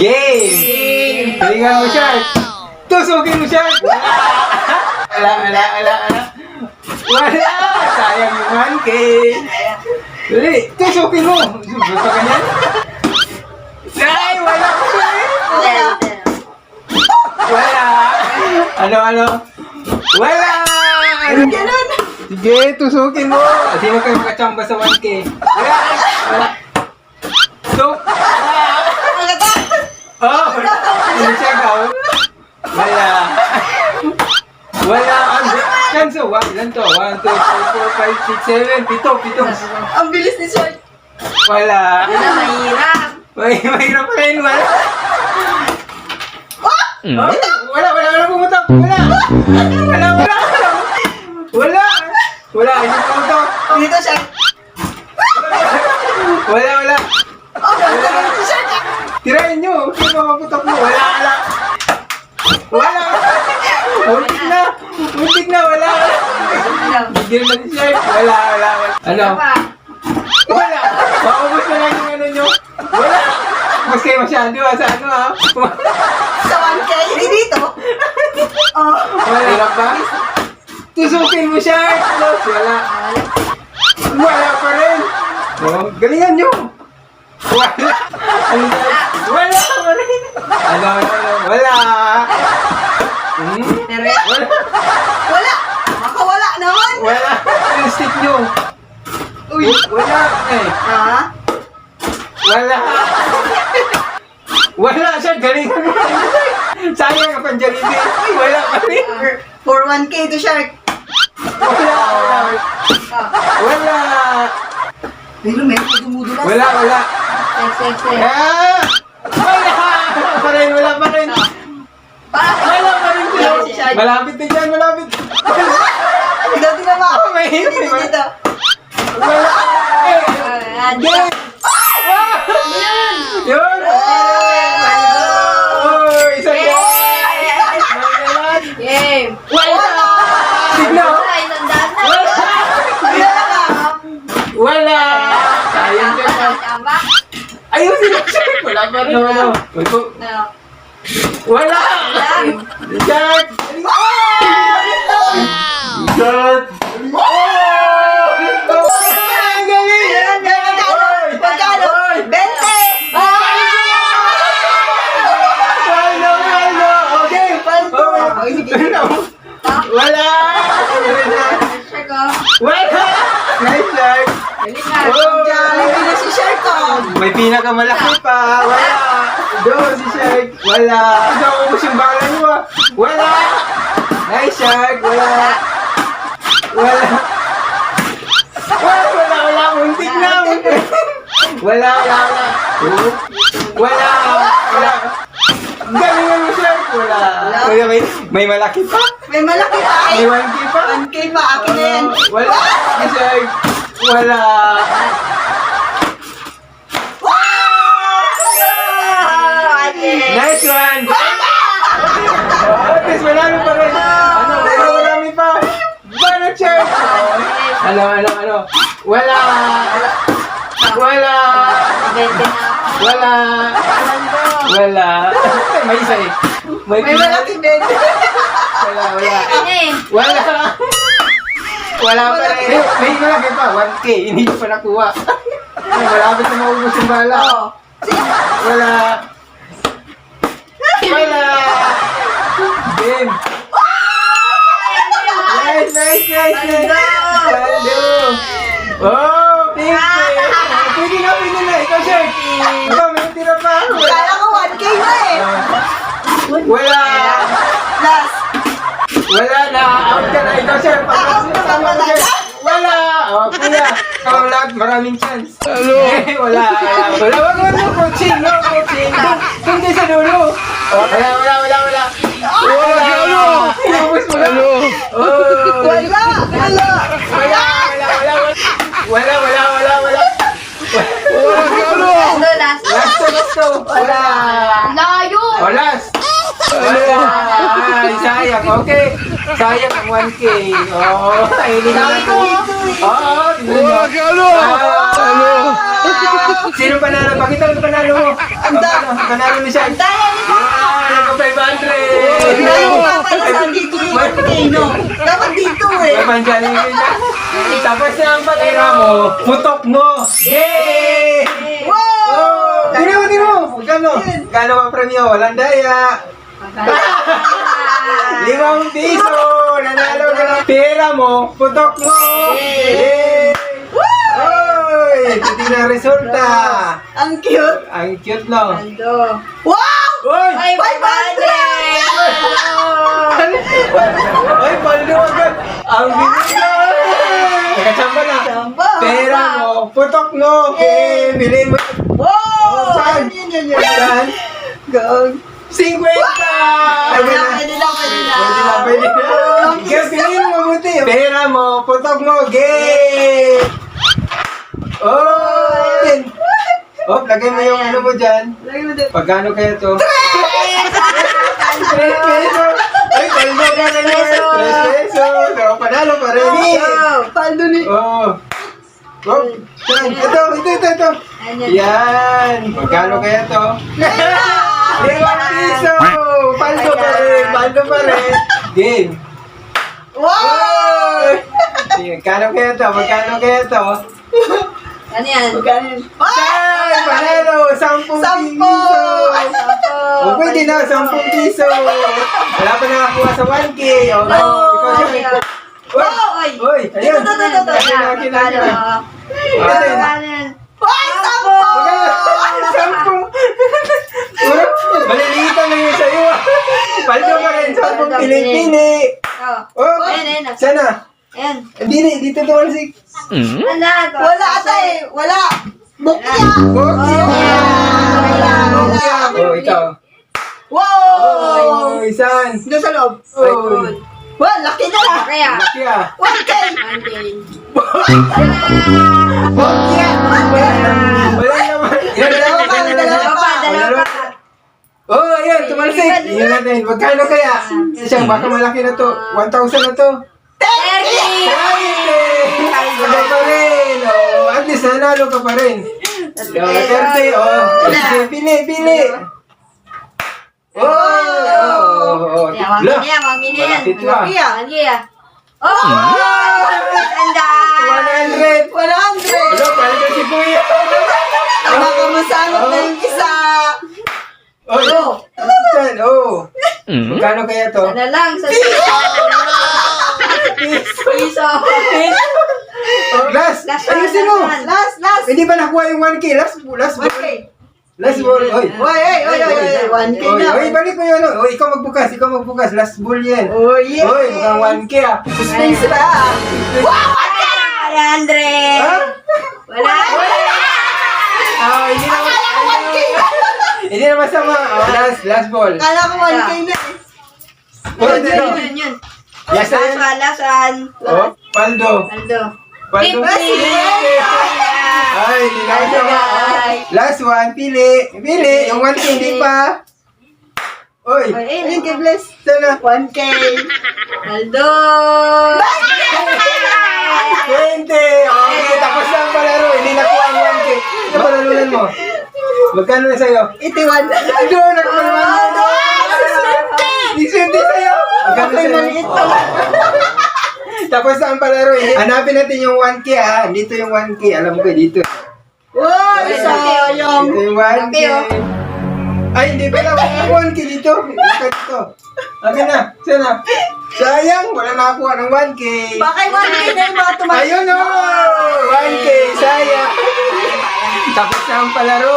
Game! Galingan mo, Shark! Tusukin mo, Shark! Wala! Sayang yung 1K! Dali, tusukin mo! Gusto ka niyan? Ay, wala ko Wala! Ano? Wala! Ganun. Sige, tusukin mo! Sino kayo makachamba sa 1K? Wala! So, oh! Ano siya gaw? Wala! Chance, ilan to? 1, 2, 3, 4, 5, 6, 7, 7. Ang bilis ni Shark. Wala! Mahirap. Mahirap pa rin, wala! Wala pumutok! Wala, hindi pumutok! Dito, Shark. Wala! Oh, ganun si Shark. Tirahin nyo! Sino maputok mo? Wala! Muntik na, wala! Bigyan na si Shark! Wala! Ano? Wala! Maubos na lang yung ano nyo! Wala! Mas kayo masyado sa ano ha? Sa 1K. Hindi dito. Oh. Wala ba? Tusukin mo, Shark! Wala pa rin! Oh, galingan nyo! Wala pa rin! Ano? Wala! Wala. Makawala naman. Wala! Yung stick nyo! Uy. Wala! Ha? Wala siya! Galingan mo! Sayang ang panjalibin! Ay, wala pa rin! For 1K to Shark. Wala! Pero meron ko dumudulas. Wala! Ah! Wala pa rin! Wala pa rin sila! Malapit na dyan! Dito naman. Oh, may hit! Dito. Wala! Game! Yun! Oh, isang Game. Wala! Signo! Wala! Sayang ka pa! Ayusin mo siya! Wala pa rin! Wala! Shark! Shark! Ang galing! Magkano? 20! Hello! Okay! Wala! Wala! Nice, Shark! Jollibee na si Shark ko. May pinakamalaki pa! Wala! Doon si Shark! Wala! Naubos yung bala niyo ah! Wala! Nice, Shark! Wala! Muntik na! Wala! Galingan mo, Shark! Wala! May malaki pa! May malaki pa. May 1K pa! 1K pa. Akin na yan. Wala! Si Shark! Wala! Nice one! At least manalo pa rin! Pero marami pa! Banat, Shark! Ano? Wala! May isa eh! May malaki din. Wala pa rin! May malaki pa! 1K! Hindi ko pa nakuha! Malapit na maubos yung bala! Oh. Wala! Game! Nice! Saldo! Oh! Thank you! Pwede na! Ikaw, Shark! Ikaw, may tira pa! Kala ko 1K na eh. Wala! Last. Wala na! Out ka na! Ikaw, Shark! Out ka na pala. Wala! Oh, kuya! Ikaw lahat, maraming chance! Wala! Wag mo coaching! No coaching! Hindi sa dulo! Wala! Inubos mo na! Wala! Last to! Wala! Layo. Last! Ay, sayang. Okay. Sayang ang 1K. Oh, hindi na. Oo, Sino panalo? Pakita mo panalo mo. Panalo ni siya. Nagka 500. Dito yung 1K, no? Dapat dito eh. Tapos na ang patira mo, putok mo. Yay! Wow! Tino mo. Gano ang premyo? Walang daya. 5 piso. Nanalo ka ng pera mo, putok mo. Yay! Oy! Titignan ang resulta. Ang cute. Ang cute no. Wow! Oy! 500! Ay, paldo agad! Ang bilis na! Nakachamba na! Chamba! Pera mo, putok mo! Okay, bilhin mo! Wow! Saan? Yan. Saan? Gang. 50! Pwede lang. Pwede na! Kaya bilhin mo mabuti! Pera mo, putok mo! Okay! Oh! Oh, lagay mo yung ano mo dyan. Lagay mo dito. Pagkano kaya to? 3 peso! Ay, paldo ka na yun! 3 peso! So, panalo pa rin! Paldo ni... Oh! Oh! Saan? Ito! Yan! Pagkano kaya to? 5 piso! Paldo pa rin! Game! Wow! Magkano kaya to? Ano yan? Ay! Panalo! 10 piso! O pwede na, 10 piso! Wala pa nakakuha sa 1K! O, ikaw siya. Uy! Ayun! Akin na. Malilitan na yun sa'yo. Paldo ka rin, 10 Pilipini. Oh, sana. Hindi, dito naman si... Wala ata eh. Wala. Bukya. Bukya! Oh, ikaw. Wow! Oh, isan. Doon sa loob. Ayun. Wow, laki na. Bukya. 1K. Bukya! Wala naman. Dalawa pa. Oh, ayan, tumalsik. Iyan natin. Magkano kaya? Siyang baka malaki na to. 1,000 na to. 30! Magay pa rin. Oh, at least nanalo ka pa rin. 30. Oh, pili. Oh. Malapit ka. 100. 100! Ano, paano ka si Kuya? Nakamasanot na yung isa. Oh, saan? Oh. Magkano kaya to? Piso. Last! Ayusin mo! Last. Hindi ba nakuha yung 1K? Last ball. 1K. Last ball. Oy. 1K na. Oy, balik mo yun. Oh, ikaw magbukas. Last ball yan. Oh, yeah. Oy, mukhang 1K ah. Suspense ba? Wow! 100! Ha? Wala. Hindi naman. Akala ko 1K. Hindi naman sama. Oh, last ball. Akala ko 1K na eh. Oh, Yun. Yes, ayan. Lasan. Oh, Paldo. Paldo. Ay, hindi na ito. Last one, pili. Yung 1K, hindi pa. Oy. Ayun, kay Bless. Sana. 1K. Aldo! 20. Okay, tapos na ang palaro. Hindi nakuha ang 1K. Ano palarunan mo? Magkano na sa'yo? 81. Ado, nakuha mo. Diswerte sa'yo. Magkano Ay, sa'yo? maliit pala. Tapos na ang palaro. Hanapin natin yung 1K ha. Dito yung 1K. Alam ko dito. Wow, sayang. Dito yung 1K. Ay, hindi pala. Yung 1K dito. Dito. Akin na. Sana. Sayang. Wala nakakuha ng 1K. Bakit 1K na yung mga tumakas? Ayun o. 1K. Sayang. Tapos na ang palaro.